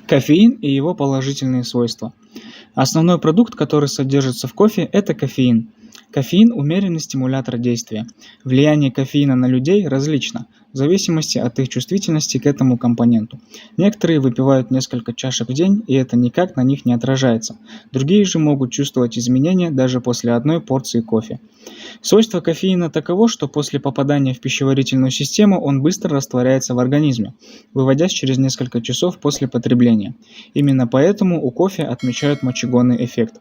Кофеин и его положительные свойства. Основной продукт, который содержится в кофе, это кофеин. Кофеин – умеренный стимулятор действия. Влияние кофеина на людей различно, в зависимости от их чувствительности к этому компоненту. Некоторые выпивают несколько чашек в день, и это никак на них не отражается. Другие же могут чувствовать изменения даже после одной порции кофе. Свойство кофеина таково, что после попадания в пищеварительную систему он быстро растворяется в организме, выводясь через несколько часов после потребления. Именно поэтому у кофе отмечают мочегонный эффект.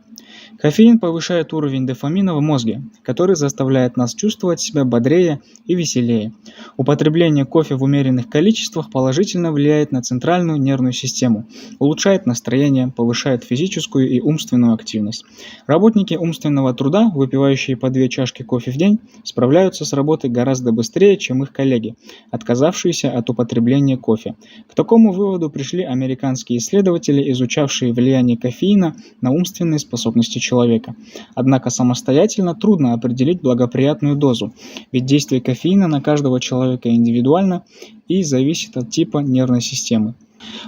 Кофеин повышает уровень дофамина в мозге, который заставляет нас чувствовать себя бодрее и веселее. Употребление кофе в умеренных количествах положительно влияет на центральную нервную систему, улучшает настроение, повышает физическую и умственную активность. Работники умственного труда, выпивающие по 2 чашки кофе в день, справляются с работой гораздо быстрее, чем их коллеги, отказавшиеся от употребления кофе. К такому выводу пришли американские исследователи, изучавшие влияние кофеина на умственные способности человека. Однако самостоятельно трудно определить благоприятную дозу, ведь действие кофеина на каждого человека индивидуально и зависит от типа нервной системы.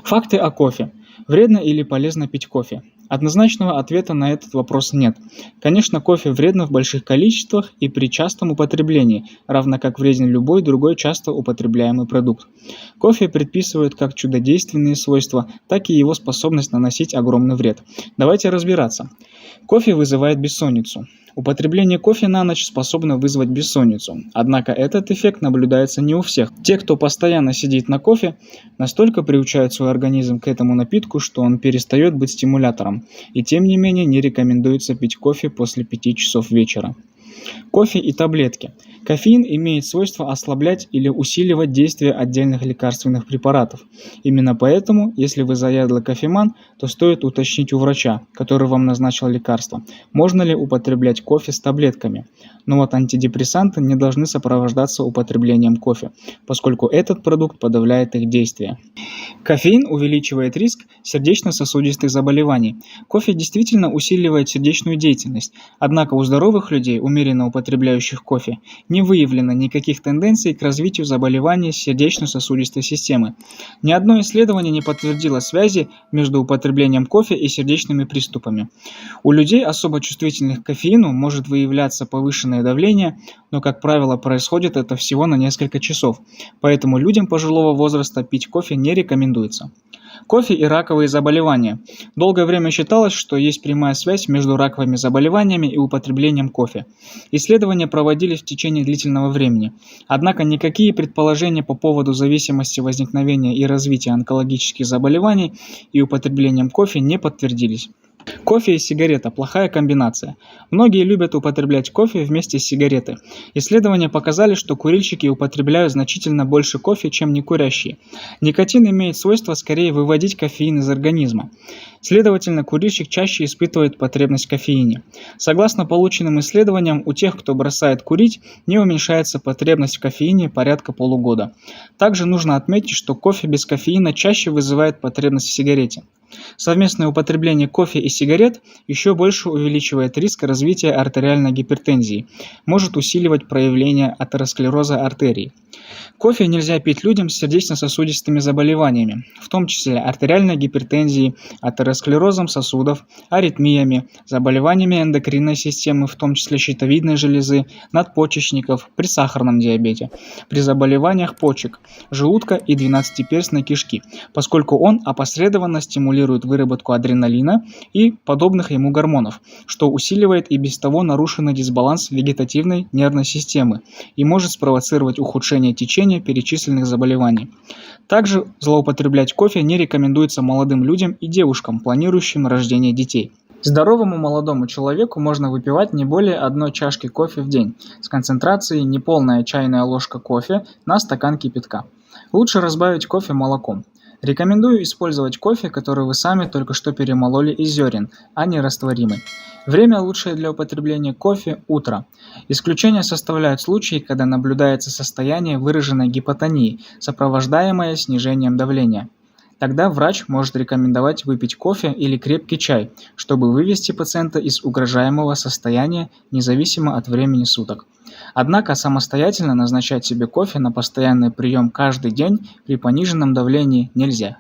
Факты о кофе. Вредно или полезно пить кофе? Однозначного ответа на этот вопрос нет. Конечно, кофе вредно в больших количествах и при частом употреблении, равно как вреден любой другой часто употребляемый продукт. Кофе предписывают как чудодейственные свойства, так и его способность наносить огромный вред. Давайте разбираться. Кофе вызывает бессонницу. Употребление кофе на ночь способно вызвать бессонницу, однако этот эффект наблюдается не у всех. Те, кто постоянно сидит на кофе, настолько приучают свой организм к этому напитку, что он перестает быть стимулятором, и тем не менее не рекомендуется пить кофе после 5 часов вечера. Кофе и таблетки. Кофеин имеет свойство ослаблять или усиливать действие отдельных лекарственных препаратов. Именно поэтому, если вы заядлый кофеман, то стоит уточнить у врача, который вам назначил лекарство, можно ли употреблять кофе с таблетками. Но вот антидепрессанты не должны сопровождаться употреблением кофе, поскольку этот продукт подавляет их действие. Кофеин увеличивает риск сердечно-сосудистых заболеваний. Кофе действительно усиливает сердечную деятельность, однако у здоровых людей, умеренно употребляющих кофе, не выявлено никаких тенденций к развитию заболеваний сердечно-сосудистой системы. Ни одно исследование не подтвердило связи между употреблением кофе и сердечными приступами. У людей, особо чувствительных к кофеину, может выявляться повышенное давление, но, как правило, происходит это всего на несколько часов, поэтому людям пожилого возраста пить кофе не рекомендуется. Кофе и раковые заболевания. Долгое время считалось, что есть прямая связь между раковыми заболеваниями и употреблением кофе. Исследования проводились в течение длительного времени. Однако никакие предположения по поводу зависимости возникновения и развития онкологических заболеваний и употреблением кофе не подтвердились. Кофе и сигарета – плохая комбинация. Многие любят употреблять кофе вместе с сигаретой. Исследования показали, что курильщики употребляют значительно больше кофе, чем некурящие. Никотин имеет свойство скорее выводить кофеин из организма. Следовательно, курильщик чаще испытывает потребность в кофеине. Согласно полученным исследованиям, у тех, кто бросает курить, не уменьшается потребность в кофеине порядка полугода. Также нужно отметить, что кофе без кофеина чаще вызывает потребность в сигарете. Совместное употребление кофе и сигарет еще больше увеличивает риск развития артериальной гипертензии, может усиливать проявление атеросклероза артерий. Кофе нельзя пить людям с сердечно-сосудистыми заболеваниями, в том числе артериальной гипертензией, атеросклерозом сосудов, аритмиями, заболеваниями эндокринной системы, в том числе щитовидной железы, надпочечников, при сахарном диабете, при заболеваниях почек, желудка и двенадцатиперстной кишки, поскольку он опосредованно стимулирует выработку адреналина и подобных ему гормонов, что усиливает и без того нарушенный дисбаланс вегетативной нервной системы и может спровоцировать ухудшение течения перечисленных заболеваний. Также злоупотреблять кофе не рекомендуется молодым людям и девушкам, планирующим рождение детей. Здоровому молодому человеку можно выпивать не более 1 чашки кофе в день с концентрацией неполная чайная ложка кофе на стакан кипятка. Лучше разбавить кофе молоком. Рекомендую использовать кофе, который вы сами только что перемололи из зерен, а не растворимый. Время лучшее для употребления кофе – утро. Исключение составляют случаи, когда наблюдается состояние выраженной гипотонии, сопровождаемое снижением давления. Тогда врач может рекомендовать выпить кофе или крепкий чай, чтобы вывести пациента из угрожаемого состояния независимо от времени суток. Однако самостоятельно назначать себе кофе на постоянный прием каждый день при пониженном давлении нельзя.